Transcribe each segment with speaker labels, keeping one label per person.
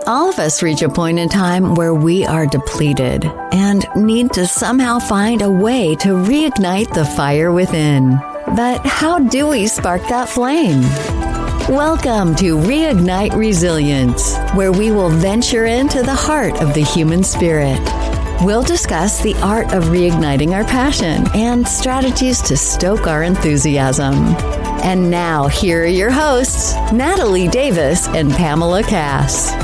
Speaker 1: All of us reach a point in time where we are depleted and need to somehow find a way to reignite the fire within. But how do we spark that flame? Welcome to Reignite Resilience, where we will venture into the heart of the human spirit. We'll discuss the art of reigniting our passion and strategies to stoke our enthusiasm. And now, here are your hosts, Natalie Davis and Pamela Cass.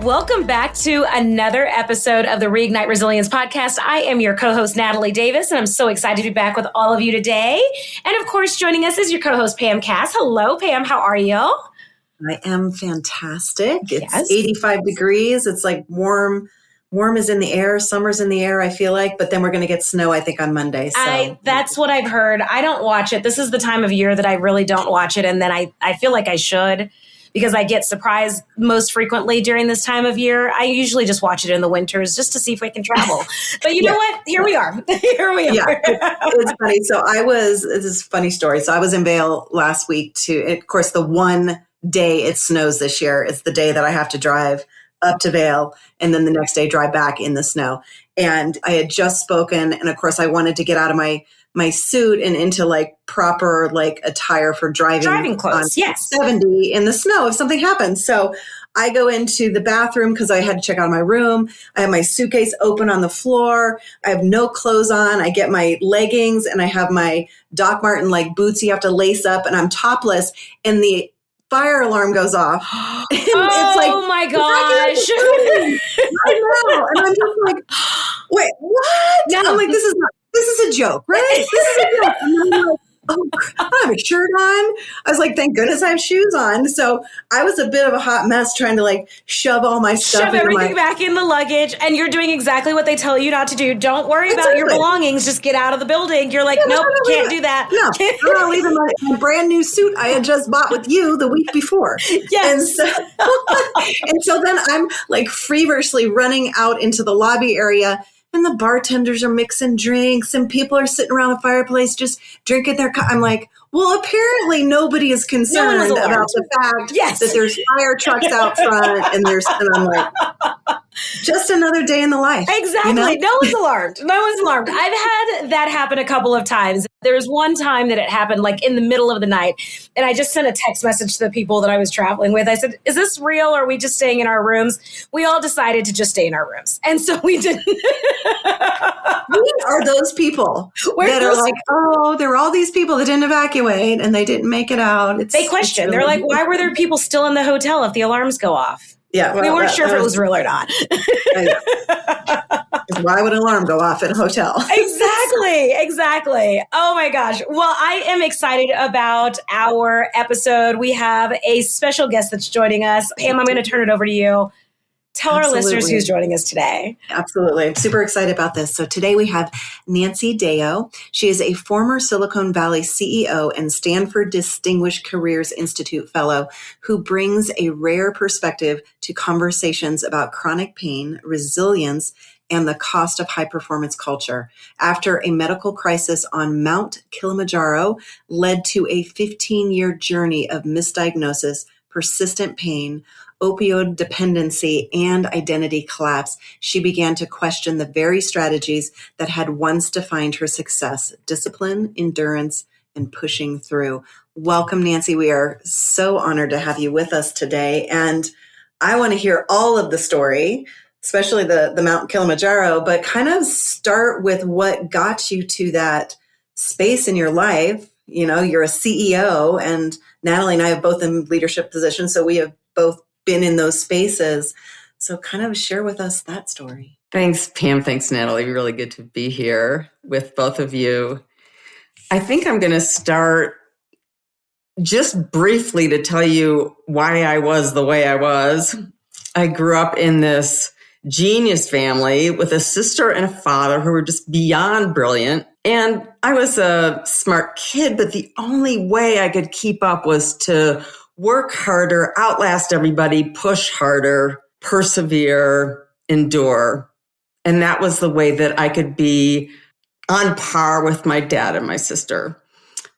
Speaker 2: Welcome back to another episode of the Reignite Resilience podcast. I am your co-host, Natalie Davis, and I'm so excited to be back with all of you today. And of course, joining us is your co-host, Pam Cass. Hello, Pam. How are you?
Speaker 3: I am fantastic. It's 85 degrees. It's like warm is in the air. Summer's in the air, I feel like. But then we're going to get snow, I think, on Monday. So
Speaker 2: that's what I've heard. I don't watch it. This is the time of year that I really don't watch it. And then I feel like I should, because I get surprised most frequently during this time of year. I usually just watch it in the winters just to see if I can travel. But you know what? Here we are.
Speaker 3: Yeah, it's funny. So this is a funny story. So I was in Vail last week of course, the one day it snows this year is the day that I have to drive up to Vail and then the next day drive back in the snow. And I had just spoken. And of course, I wanted to get out of my suit and into like proper like attire for driving
Speaker 2: clothes. Yes.
Speaker 3: 70 in the snow if something happens. So I go into the bathroom because I had to check out my room. I have my suitcase open on the floor. I have no clothes on. I get my leggings and I have my Doc Marten like boots you have to lace up, and I'm topless, and the fire alarm goes off.
Speaker 2: It's like, oh my gosh.
Speaker 3: I know. And I'm just like, wait, what?
Speaker 2: No.
Speaker 3: I'm like, this is a joke, right? This is a joke. And I'm like, oh, I don't have a shirt on. I was like, thank goodness I have shoes on. So I was a bit of a hot mess trying to like shove all my stuff.
Speaker 2: Shove everything back in the luggage. And you're doing exactly what they tell you not to do. Don't worry about your belongings. Just get out of the building. You're like, nope, can't do that.
Speaker 3: No, I'm not leaving my brand new suit I had just bought with you the week before.
Speaker 2: Yes.
Speaker 3: And so then I'm like feverishly running out into the lobby area. And the bartenders are mixing drinks and people are sitting around the fireplace just drinking their I'm like, well, apparently nobody is concerned about the fact that there's fire trucks out front and I'm like, just another day in the life.
Speaker 2: Exactly. You know? No one's alarmed. I've had that happen a couple of times. There was one time that it happened like in the middle of the night, and I just sent a text message to the people that I was traveling with. I said, is this real or are we just staying in our rooms? We all decided to just stay in our rooms. And so we didn't.
Speaker 3: We are those people that are like, oh, there were all these people that didn't evacuate and they didn't make it out.
Speaker 2: They question. They're like, why were there people still in the hotel if the alarms go off?
Speaker 3: Yeah,
Speaker 2: we weren't sure if it was real or not.
Speaker 3: Why would an alarm go off at a hotel?
Speaker 2: Exactly. Oh my gosh. Well, I am excited about our episode. We have a special guest that's joining us. Pam, I'm going to turn it over to you. Tell our listeners who's joining us today.
Speaker 3: Absolutely. I'm super excited about this. So today we have Nancy Deo. She is a former Silicon Valley CEO and Stanford Distinguished Careers Institute Fellow who brings a rare perspective to conversations about chronic pain, resilience, and the cost of high-performance culture. After a medical crisis on Mount Kilimanjaro led to a 15-year journey of misdiagnosis, persistent pain, opioid dependency, and identity collapse, she began to question the very strategies that had once defined her success: discipline, endurance, and pushing through. Welcome, Nancy. We are so honored to have you with us today. And I want to hear all of the story, especially the Mount Kilimanjaro, but kind of start with what got you to that space in your life. You know, you're a CEO, and Natalie and I have both in leadership positions, so we have both been in those spaces. So kind of share with us that story.
Speaker 4: Thanks, Pam. Thanks, Natalie. Really good to be here with both of you. I think I'm going to start just briefly to tell you why I was the way I was. I grew up in this genius family with a sister and a father who were just beyond brilliant. And I was a smart kid, but the only way I could keep up was to work harder, outlast everybody, push harder, persevere, endure. And that was the way that I could be on par with my dad and my sister.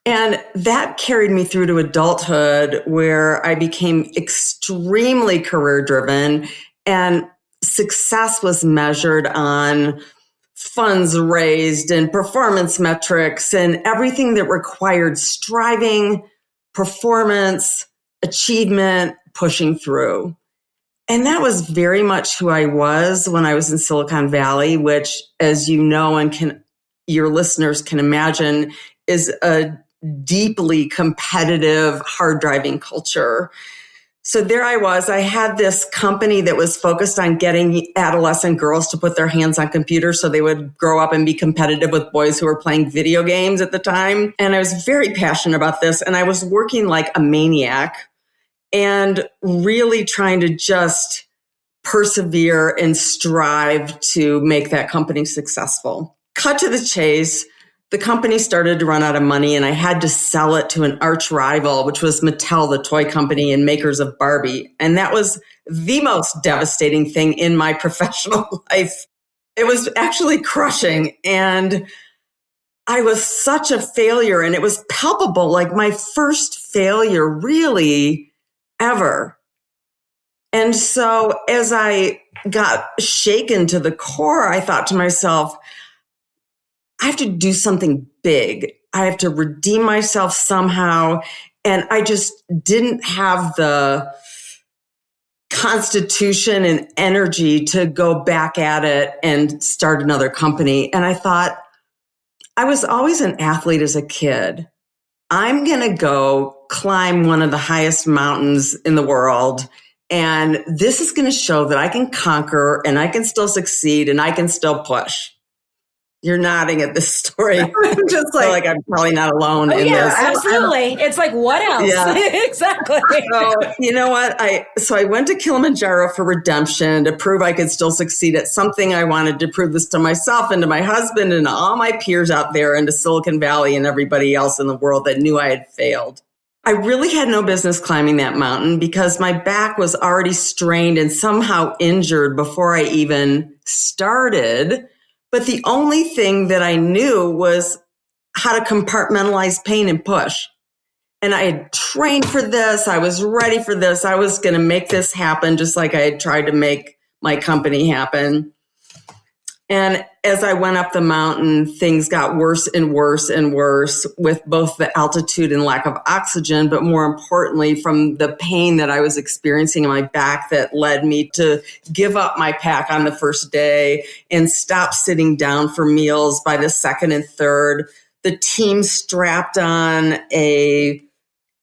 Speaker 4: And that carried me through to adulthood, where I became extremely career driven, and success was measured on funds raised and performance metrics and everything that required striving, performance, achievement, pushing through. And that was very much who I was when I was in Silicon Valley, which, as you know, and your listeners can imagine, is a deeply competitive, hard driving culture. So there I was. I had this company that was focused on getting adolescent girls to put their hands on computers so they would grow up and be competitive with boys who were playing video games at the time. And I was very passionate about this. And I was working like a maniac and really trying to just persevere and strive to make that company successful. Cut to the chase. The company started to run out of money, and I had to sell it to an arch rival, which was Mattel, the toy company and makers of Barbie. And that was the most devastating thing in my professional life. It was actually crushing. And I was such a failure, and it was palpable, like my first failure really ever. And so as I got shaken to the core, I thought to myself, I have to do something big. I have to redeem myself somehow. And I just didn't have the constitution and energy to go back at it and start another company. And I thought, I was always an athlete as a kid. I'm going to go climb one of the highest mountains in the world. And this is going to show that I can conquer and I can still succeed and I can still push. You're nodding at this story. Just like I'm probably not alone in this.
Speaker 2: Absolutely. It's like, what else?
Speaker 4: Yeah.
Speaker 2: Exactly.
Speaker 4: So, you know what? I went to Kilimanjaro for redemption, to prove I could still succeed at something. I wanted to prove this to myself and to my husband and all my peers out there, and to Silicon Valley and everybody else in the world that knew I had failed. I really had no business climbing that mountain because my back was already strained and somehow injured before I even started. But the only thing that I knew was how to compartmentalize pain and push. And I had trained for this. I was ready for this. I was going to make this happen, just like I had tried to make my company happen. And as I went up the mountain, things got worse and worse and worse, with both the altitude and lack of oxygen, but more importantly, from the pain that I was experiencing in my back that led me to give up my pack on the first day and stop sitting down for meals by the second and third. The team strapped on a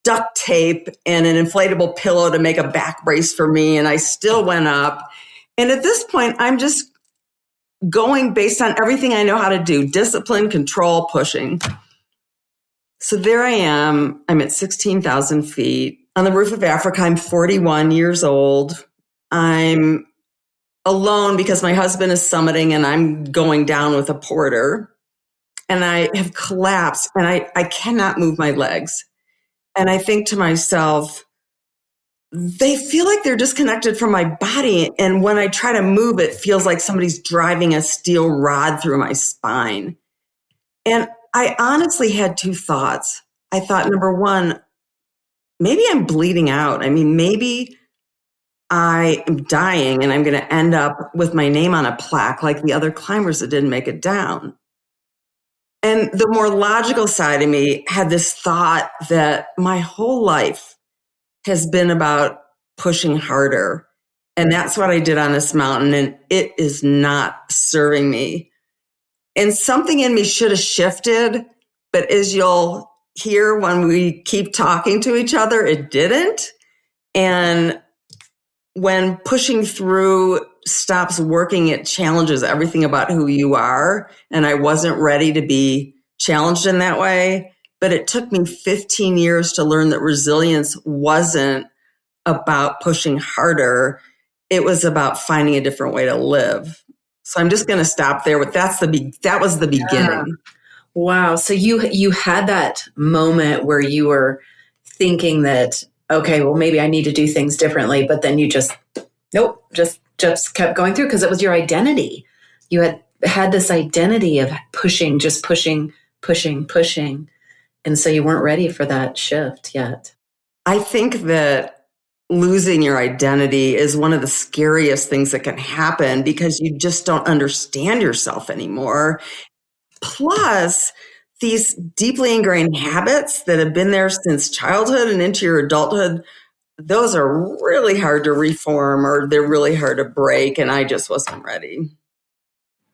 Speaker 4: duct tape and an inflatable pillow to make a back brace for me, and I still went up. And at this point, I'm just going based on everything I know how to do: discipline, control, pushing. So there I am. I'm at 16,000 feet on the roof of Africa. I'm 41 years old. I'm alone because my husband is summiting and I'm going down with a porter. And I have collapsed and I cannot move my legs. And I think to myself, they feel like they're disconnected from my body. And when I try to move, it feels like somebody's driving a steel rod through my spine. And I honestly had two thoughts. I thought, number one, maybe I'm bleeding out. I mean, maybe I am dying and I'm going to end up with my name on a plaque like the other climbers that didn't make it down. And the more logical side of me had this thought that my whole life has been about pushing harder. And that's what I did on this mountain. And it is not serving me. And something in me should have shifted. But as you'll hear when we keep talking to each other, it didn't. And when pushing through stops working, it challenges everything about who you are. And I wasn't ready to be challenged in that way. But it took me 15 years to learn that resilience wasn't about pushing harder. It was about finding a different way to live. So I'm just going to stop there. But that was the beginning.
Speaker 5: Yeah. Wow. So you had that moment where you were thinking that, okay, well, maybe I need to do things differently. But then you just kept going through because it was your identity. you had this identity of pushing, just pushing. And so you weren't ready for that shift yet.
Speaker 4: I think that losing your identity is one of the scariest things that can happen because you just don't understand yourself anymore. Plus, these deeply ingrained habits that have been there since childhood and into your adulthood, those are really hard to reform or they're really hard to break. And I just wasn't ready.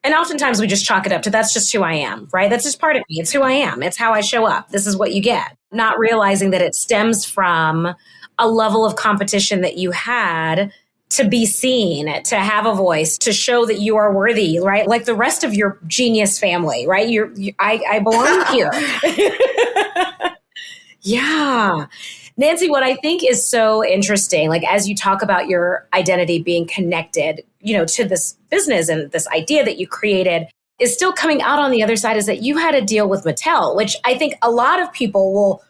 Speaker 2: And oftentimes we just chalk it up to that's just who I am, right? That's just part of me. It's who I am. It's how I show up. This is what you get. Not realizing that it stems from a level of competition that you had to be seen, to have a voice, to show that you are worthy, right? Like the rest of your genius family, right? I belong here. Yeah. Nancy, what I think is so interesting, like as you talk about your identity being connected, to this business and this idea that you created is still coming out on the other side is that you had a deal with Mattel, which I think a lot of people will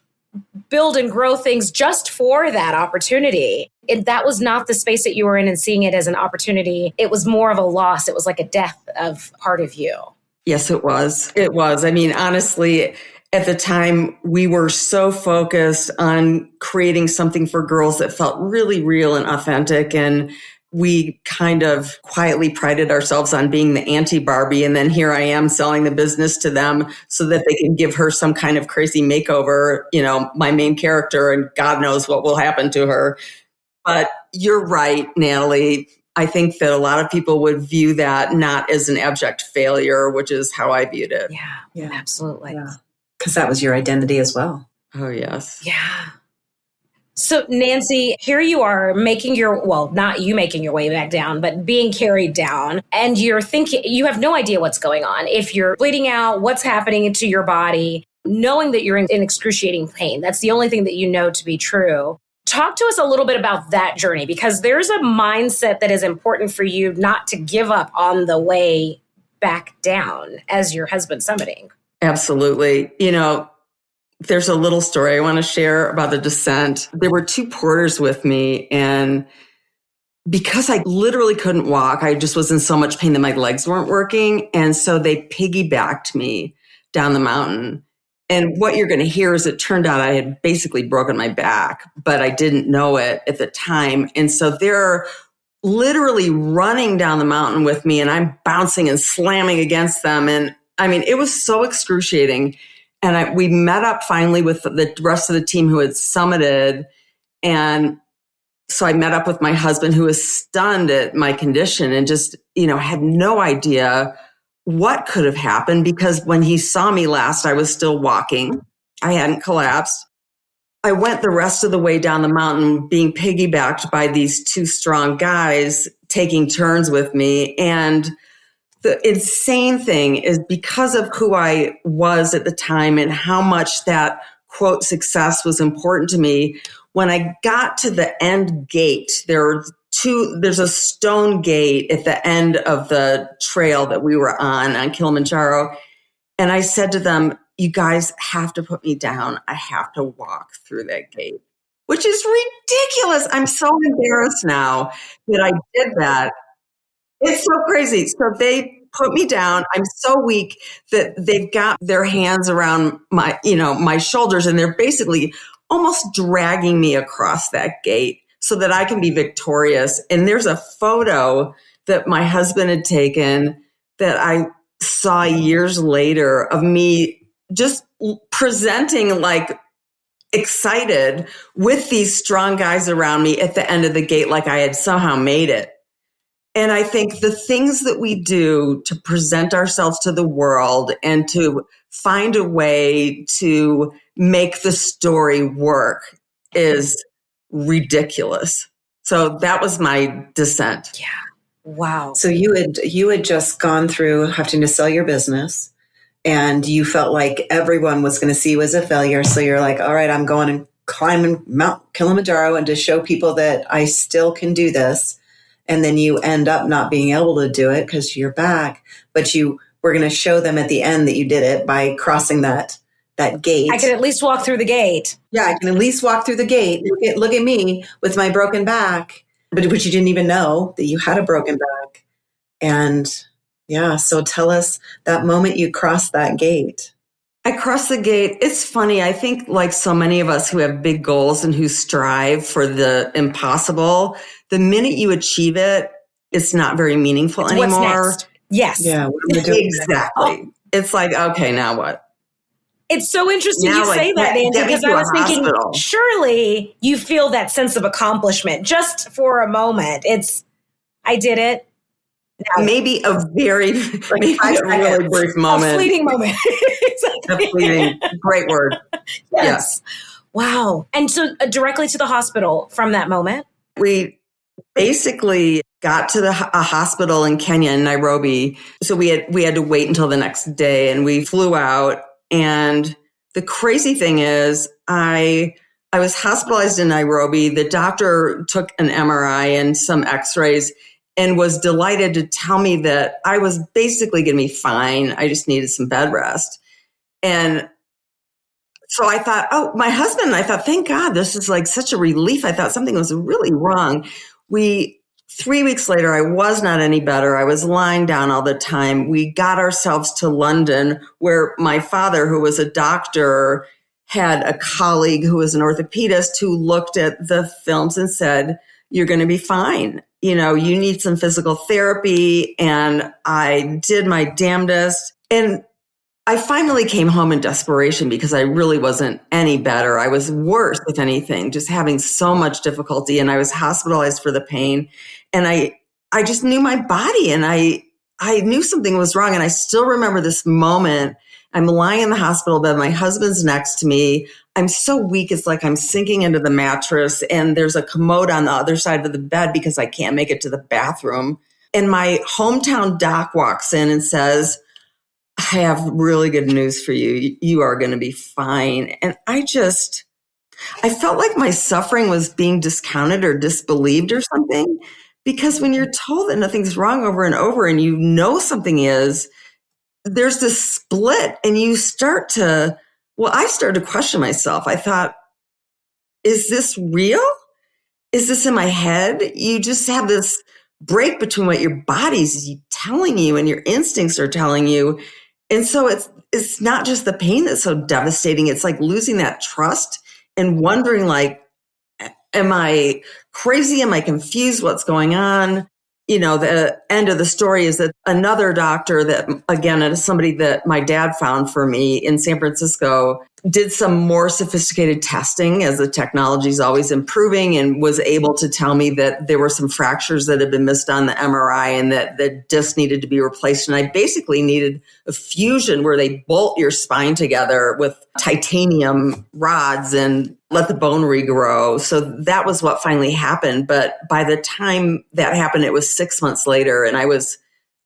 Speaker 2: build and grow things just for that opportunity. And that was not the space that you were in and seeing it as an opportunity. It was more of a loss. It was like a death of part of you.
Speaker 4: Yes, it was. It was. I mean, honestly, at the time, we were so focused on creating something for girls that felt really real and authentic. And we kind of quietly prided ourselves on being the anti-Barbie. And then here I am selling the business to them so that they can give her some kind of crazy makeover, my main character, and God knows what will happen to her. But you're right, Natalie. I think that a lot of people would view that not as an abject failure, which is how I viewed it.
Speaker 2: Yeah, absolutely.
Speaker 5: Yeah. Because that was your identity as well.
Speaker 4: Oh, yes.
Speaker 2: Yeah. So Nancy, here you are not you making your way back down, but being carried down. And you're thinking, you have no idea what's going on. If you're bleeding out, what's happening to your body, knowing that you're in excruciating pain. That's the only thing that you know to be true. Talk to us a little bit about that journey, because there's a mindset that is important for you not to give up on the way back down as your husband's summiting.
Speaker 4: Absolutely. There's a little story I want to share about the descent. There were two porters with me, and because I literally couldn't walk, I just was in so much pain that my legs weren't working. And so they piggybacked me down the mountain. And what you're going to hear is it turned out I had basically broken my back, but I didn't know it at the time. And so they're literally running down the mountain with me, and I'm bouncing and slamming against them. And I mean, it was so excruciating. And we met up finally with the rest of the team who had summited. And so I met up with my husband, who was stunned at my condition and just, had no idea what could have happened, because when he saw me last, I was still walking. I hadn't collapsed. I went the rest of the way down the mountain being piggybacked by these two strong guys taking turns with me. And the insane thing is, because of who I was at the time and how much that quote success was important to me, when I got to the end gate, there's a stone gate at the end of the trail that we were on Kilimanjaro. And I said to them, you guys have to put me down. I have to walk through that gate, which is ridiculous. I'm so embarrassed now that I did that. It's so crazy. So they put me down. I'm so weak that they've got their hands around my shoulders, and they're basically almost dragging me across that gate so that I can be victorious. And there's a photo that my husband had taken that I saw years later of me just presenting like excited with these strong guys around me at the end of the gate, like I had somehow made it. And I think the things that we do to present ourselves to the world and to find a way to make the story work is ridiculous. So that was my descent.
Speaker 2: Yeah. Wow.
Speaker 5: So you had just gone through having to sell your business, and you felt like everyone was going to see you as a failure. So you're like, all right, I'm going and climbing Mount Kilimanjaro and to show people that I still can do this. And then you end up not being able to do it because you're back, but you were going to show them at the end that you did it by crossing that gate.
Speaker 2: I can at least walk through the gate.
Speaker 5: Yeah, I can at least walk through the gate. Look at me with my broken back, but you didn't even know that you had a broken back. And Yeah. So tell us that moment you crossed that gate.
Speaker 4: I crossed the gate. It's funny. I think like so many of us who have big goals and who strive for the impossible, the minute you achieve it, it's not very meaningful anymore.
Speaker 2: What's next? Yes.
Speaker 5: Yeah. What am I doing?
Speaker 4: Exactly. It's like, okay, now what?
Speaker 2: It's so interesting
Speaker 4: Now,
Speaker 2: you
Speaker 4: like,
Speaker 2: say that, Nancy,
Speaker 4: get me
Speaker 2: because
Speaker 4: to
Speaker 2: I
Speaker 4: a
Speaker 2: was thinking,
Speaker 4: hospital.
Speaker 2: surely you feel that sense of accomplishment just for a moment. I did it. Now,
Speaker 4: Maybe a very, maybe
Speaker 5: 5
Speaker 4: a really
Speaker 5: seconds.
Speaker 4: brief
Speaker 2: a
Speaker 4: moment.
Speaker 2: fleeting moment.
Speaker 4: A fleeting, great word. Yes.
Speaker 2: Wow. And so directly to the hospital from that moment?
Speaker 4: We basically got to a hospital in Kenya, in Nairobi. So we had to wait until the next day, and we flew out. And the crazy thing is, I was hospitalized in Nairobi. The doctor took an MRI and some x-rays and was delighted to tell me that I was basically going to be fine. I just needed some bed rest. And so I thought, oh, my husband and I thought, thank God, this is like such a relief. I thought something was really wrong. 3 weeks later, I was not any better. I was lying down all the time. We got ourselves to London, where my father, who was a doctor, had a colleague who was an orthopedist who looked at the films and said, you're going to be fine. You know, you need some physical therapy. And I did my damnedest. And I finally came home in desperation because I really wasn't any better. I was worse, if anything, just having so much difficulty. And I was hospitalized for the pain. And I just knew my body, and I knew something was wrong. And I still remember this moment. I'm lying in the hospital bed. My husband's next to me. I'm so weak. It's like I'm sinking into the mattress, and there's a commode on the other side of the bed because I can't make it to the bathroom. And my hometown doc walks in and says, I have really good news for you. You are going to be fine. And I felt like my suffering was being discounted or disbelieved or something, because when you're told that nothing's wrong over and over and you know something is, there's this split, and I started to question myself. I thought, is this real? Is this in my head? You just have this break between what your body's telling you and your instincts are telling you. And so it's not just the pain that's so devastating. It's like losing that trust and wondering, like, am I crazy? Am I confused? What's going on? You know, the end of the story is that another doctor that, again, is somebody that my dad found for me in San Francisco, did some more sophisticated testing as the technology is always improving, and was able to tell me that there were some fractures that had been missed on the MRI and that the disc needed to be replaced. And I basically needed a fusion where they bolt your spine together with titanium rods and let the bone regrow. So that was what finally happened. But by the time that happened, it was 6 months later, and I was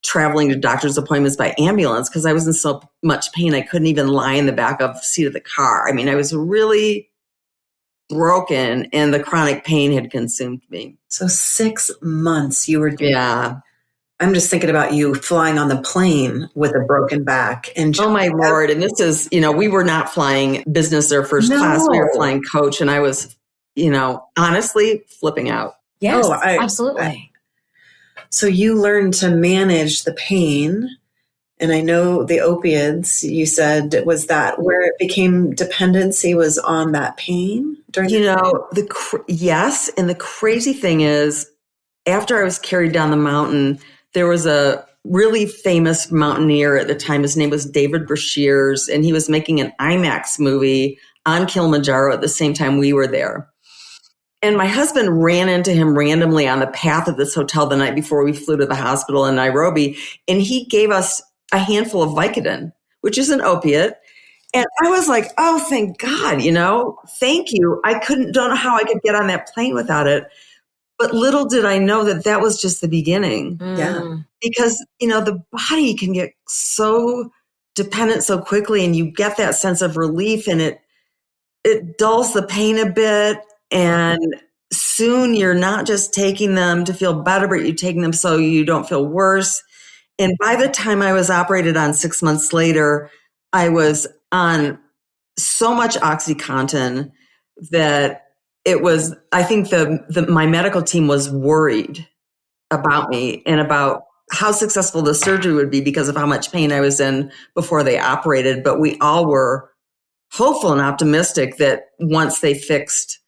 Speaker 4: traveling to doctor's appointments by ambulance because I was in so much pain. I couldn't even lie in the back of the seat of the car. I mean, I was really broken, and the chronic pain had consumed me.
Speaker 5: So 6 months you were doing.
Speaker 4: Yeah.
Speaker 5: I'm just thinking about you flying on the plane with a broken back. And
Speaker 4: oh my Lord. And this is, we were not flying business or first class. We were flying coach. And I was, honestly flipping out.
Speaker 2: Yes, absolutely.
Speaker 5: So you learned to manage the pain. And I know the opiates, you said, was that where it became dependency, was on that pain?
Speaker 4: Yes. And the crazy thing is, after I was carried down the mountain, there was a really famous mountaineer at the time. His name was David Brashears, and he was making an IMAX movie on Kilimanjaro at the same time we were there. And my husband ran into him randomly on the path of this hotel the night before we flew to the hospital in Nairobi. And he gave us a handful of Vicodin, which is an opiate. And I was like, oh, thank God, thank you. Don't know how I could get on that plane without it. But little did I know that was just the beginning.
Speaker 5: Yeah.
Speaker 4: Because, the body can get so dependent so quickly, and you get that sense of relief, and it dulls the pain a bit. And soon you're not just taking them to feel better, but you're taking them so you don't feel worse. And by the time I was operated on 6 months later, I was on so much OxyContin that it was, I think my medical team was worried about me and about how successful the surgery would be because of how much pain I was in before they operated. But we all were hopeful and optimistic that once they fixed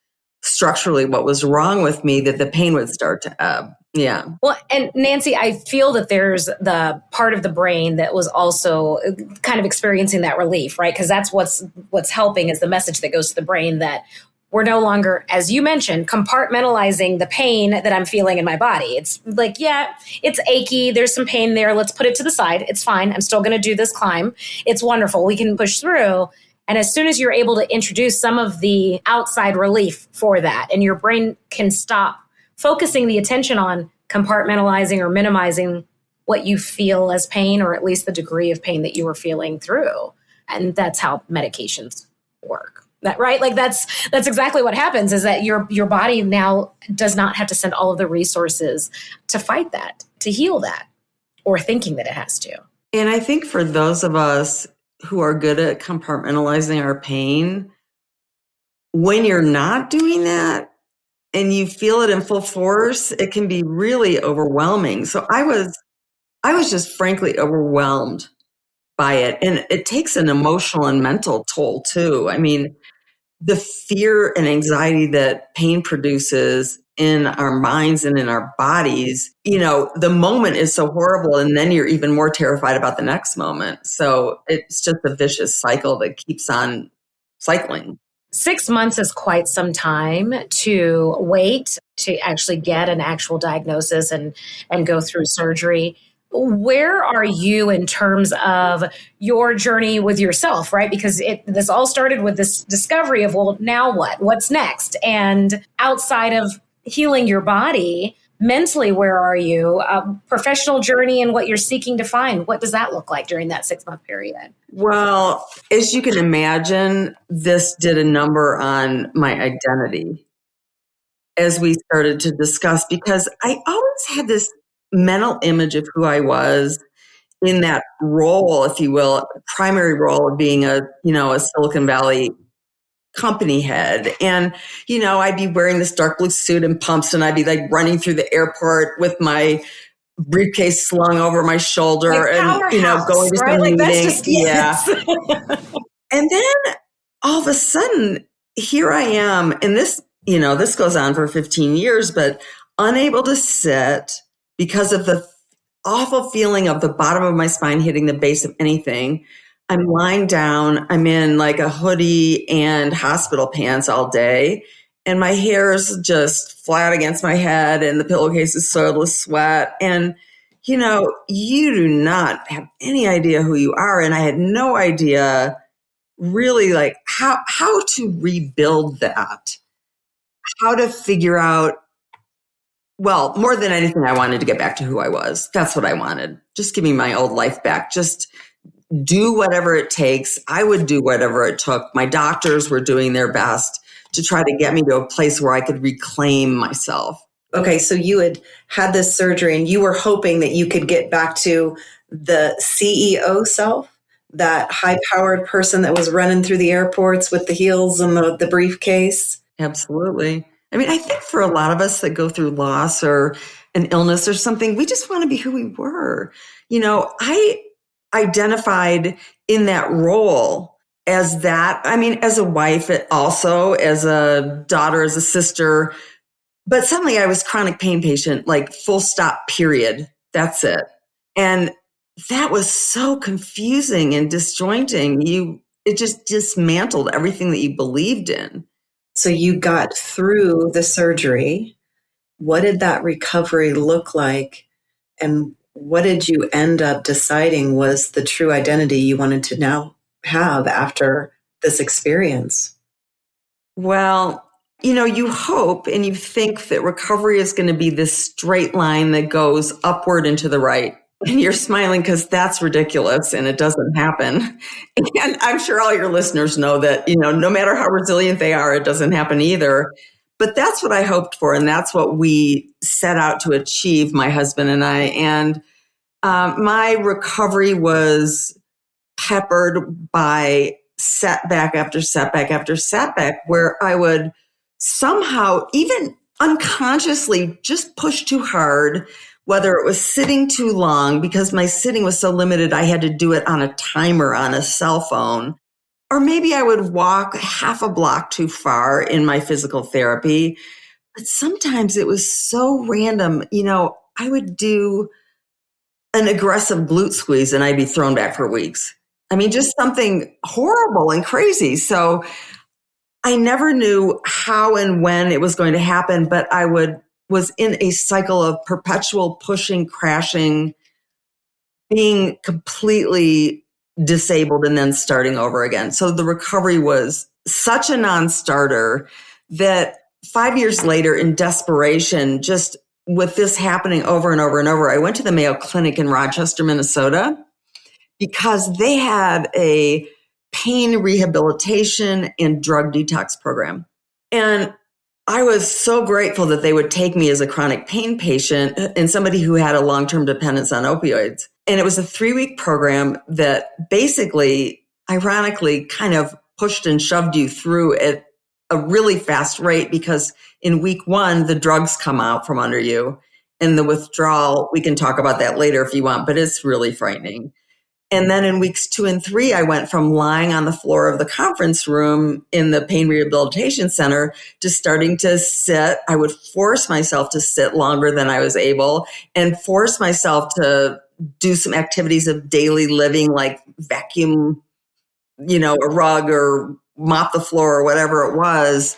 Speaker 4: structurally what was wrong with me, that the pain would start to ebb. Yeah.
Speaker 2: Well, and Nancy, I feel that there's the part of the brain that was also kind of experiencing that relief, right? Because that's what's helping is the message that goes to the brain that we're no longer, as you mentioned, compartmentalizing the pain that I'm feeling in my body. It's like, yeah, it's achy. There's some pain there. Let's put it to the side. It's fine. I'm still going to do this climb. It's wonderful. We can push through. And as soon as you're able to introduce some of the outside relief for that, and your brain can stop focusing the attention on compartmentalizing or minimizing what you feel as pain, or at least the degree of pain that you were feeling through. And that's how medications work. That right? Like that's exactly what happens, is that your body now does not have to send all of the resources to fight that, to heal that, or thinking that it has to.
Speaker 4: And I think for those of us who are good at compartmentalizing our pain, when you're not doing that and you feel it in full force, it can be really overwhelming. So I was just frankly overwhelmed by it. And it takes an emotional and mental toll too. I mean, the fear and anxiety that pain produces in our minds and in our bodies, the moment is so horrible. And then you're even more terrified about the next moment. So it's just a vicious cycle that keeps on cycling.
Speaker 2: 6 months is quite some time to wait to actually get an actual diagnosis and go through surgery. Where are you in terms of your journey with yourself, right? Because this all started with this discovery of, well, now what? What's next? And outside of healing your body, mentally, where are you? Professional journey and what you're seeking to find. What does that look like during that 6-month period?
Speaker 4: Well, as you can imagine, this did a number on my identity as we started to discuss, because I always had this mental image of who I was in that role, if you will, primary role of being a Silicon Valley company head. And, I'd be wearing this dark blue suit and pumps, and I'd be like running through the airport with my briefcase slung over my shoulder,
Speaker 2: like
Speaker 4: and, going to some meeting. Yes. And then all of a sudden, here I am. And this goes on for 15 years, but unable to sit because of the awful feeling of the bottom of my spine hitting the base of anything. I'm lying down. I'm in like a hoodie and hospital pants all day. And my hair is just flat against my head, and the pillowcase is soiled with sweat. And, you do not have any idea who you are. And I had no idea really like how to rebuild that, how to figure out. Well, more than anything, I wanted to get back to who I was. That's what I wanted. Just give me my old life back. Just do whatever it takes. I would do whatever it took. My doctors were doing their best to try to get me to a place where I could reclaim myself.
Speaker 5: Okay, so you had this surgery and you were hoping that you could get back to the CEO self, that high-powered person that was running through the airports with the heels and the briefcase.
Speaker 4: Absolutely. I mean, I think for a lot of us that go through loss or an illness or something, we just want to be who we were. I identified in that role as that. I mean, as a wife, also as a daughter, as a sister. But suddenly I was chronic pain patient, like full stop, period. That's it. And that was so confusing and disjointing. It just dismantled everything that you believed in.
Speaker 5: So you got through the surgery. What did that recovery look like? And what did you end up deciding was the true identity you wanted to now have after this experience?
Speaker 4: Well, you hope and you think that recovery is going to be this straight line that goes upward and to the right. And you're smiling because that's ridiculous and it doesn't happen. And I'm sure all your listeners know that, no matter how resilient they are, it doesn't happen either. But that's what I hoped for. And that's what we set out to achieve, my husband and I. And my recovery was peppered by setback after setback after setback, where I would somehow, even unconsciously, just push too hard, whether it was sitting too long because my sitting was so limited, I had to do it on a timer on a cell phone. Or maybe I would walk half a block too far in my physical therapy. But sometimes it was so random. I would do an aggressive glute squeeze and I'd be thrown back for weeks. I mean, just something horrible and crazy. So I never knew how and when it was going to happen, but I was in a cycle of perpetual pushing, crashing, being completely disabled and then starting over again. So the recovery was such a non-starter that 5 years later, in desperation, just with this happening over and over and over, I went to the Mayo Clinic in Rochester, Minnesota, because they had a pain rehabilitation and drug detox program. And I was so grateful that they would take me as a chronic pain patient and somebody who had a long-term dependence on opioids. And it was a 3-week program that basically, ironically, kind of pushed and shoved you through at a really fast rate, because in week 1, the drugs come out from under you. And the withdrawal, we can talk about that later if you want, but it's really frightening. And then in weeks 2 and 3, I went from lying on the floor of the conference room in the pain rehabilitation center to starting to sit. I would force myself to sit longer than I was able and force myself to do some activities of daily living, like vacuum, a rug or mop the floor or whatever it was.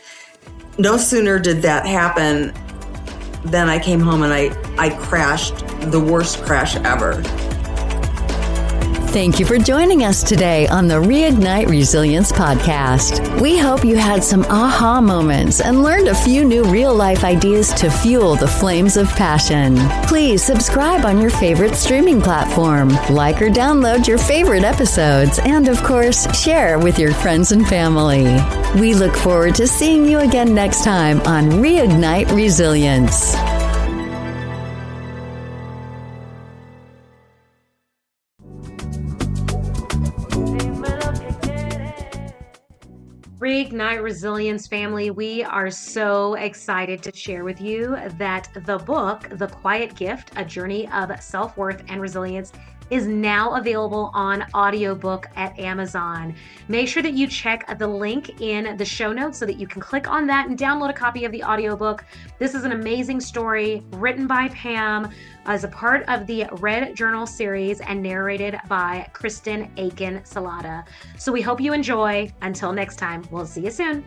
Speaker 4: No sooner did that happen than I came home and I crashed, the worst crash ever.
Speaker 1: Thank you for joining us today on the Reignite Resilience podcast. We hope you had some aha moments and learned a few new real-life ideas to fuel the flames of passion. Please subscribe on your favorite streaming platform, like or download your favorite episodes, and of course, share with your friends and family. We look forward to seeing you again next time on Reignite Resilience.
Speaker 2: Reignite Resilience family, we are so excited to share with you that the book, The Quiet Gift, A Journey of Self-Worth and Resilience, is now available on audiobook at Amazon. Make sure that you check the link in the show notes so that you can click on that and download a copy of the audiobook. This is an amazing story written by Pam as a part of the Red Journal series and narrated by Kristen Aiken-Salata. So we hope you enjoy. Until next time, we'll see you soon.